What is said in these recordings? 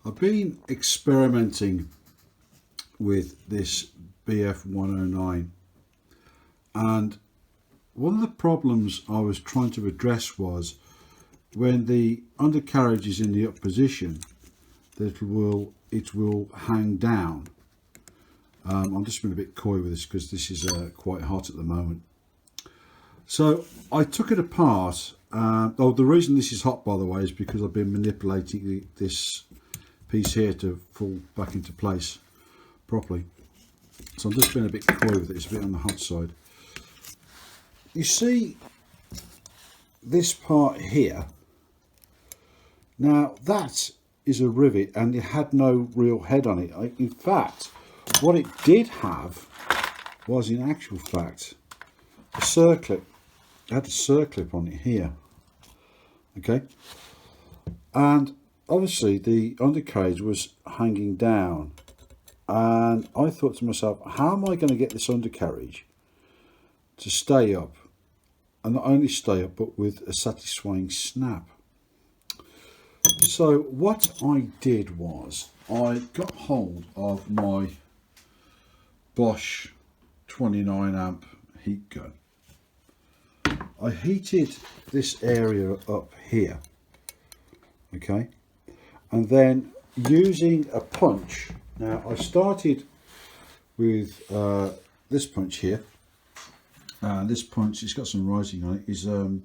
I've been experimenting with this BF109, and one of the problems I was trying to address was when the undercarriage is in the up position, that it will hang down. I'm just being a bit coy with this because this is quite hot at the moment. So I took it apart. The reason this is hot, by the way, is because I've been manipulating this piece here to fall back into place properly. So I'm just being a bit coy with it. It's a bit on the hot side. You see this part here. Now that is a rivet, and it had no real head on it. In fact, what it did have was, in actual fact, a circlip. It had a circlip on it here. Okay, and obviously the undercarriage was hanging down, and I thought to myself, how am I going to get this undercarriage to stay up, and not only stay up but with a satisfying snap? So what I did was I got hold of my Bosch 29 amp heat gun. I heated this area up here, okay, and then using a punch. Now I started with this punch here, and this punch, it's got some writing on it, is L31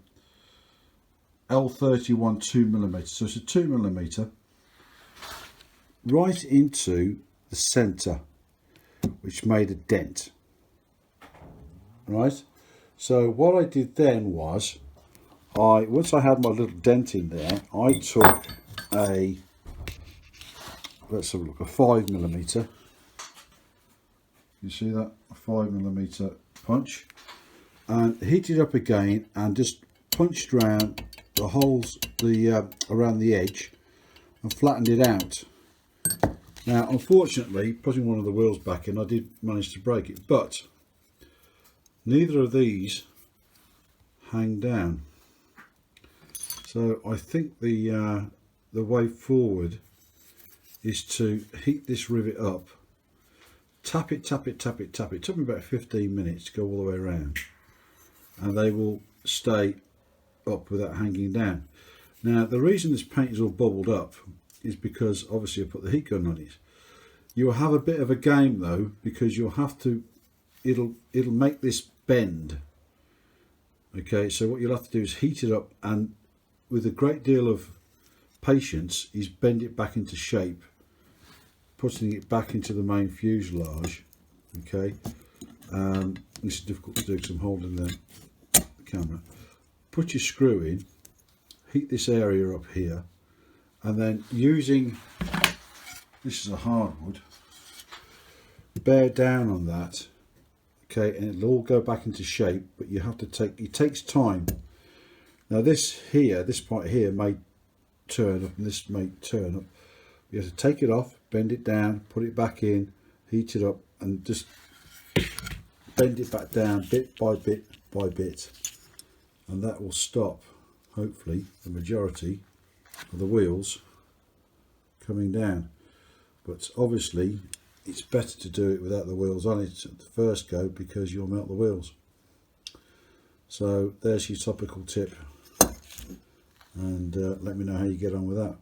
2mm, so it's a 2mm right into the center, which made a dent. Right, so what I did then was, once I had my little dent in there, I took let's have a look, a 5mm. You see that, a 5mm punch, and heated up again and just punched around the holes, around the edge, and flattened it out. Now unfortunately, putting one of the wheels back in, I did manage to break it, but neither of these hang down. So I think the way forward is to heat this rivet up, tap it, tap it, tap it, tap it. It took me about 15 minutes to go all the way around, and they will stay up without hanging down. Now the reason this paint is all bubbled up is because obviously I put the heat gun on it. You'll have a bit of a game though, because you'll have to, it'll make this bend. Okay, so what you'll have to do is heat it up, and with a great deal of patience is bend it back into shape, putting it back into the main fuselage. Okay, this is difficult to do because I'm holding the camera. Put your screw in, heat this area up here, and then using, this is a hardwood, bear down on that. Okay, and it'll all go back into shape, but you have to it takes time. Now this here, this part here may turn up, and this may turn up. You have to take it off, bend it down, put it back in, heat it up, and just bend it back down bit by bit by bit, and that will stop, hopefully, the majority of the wheels coming down. But obviously it's better to do it without the wheels on it at the first go, because you'll melt the wheels. So there's your topical tip, and let me know how you get on with that.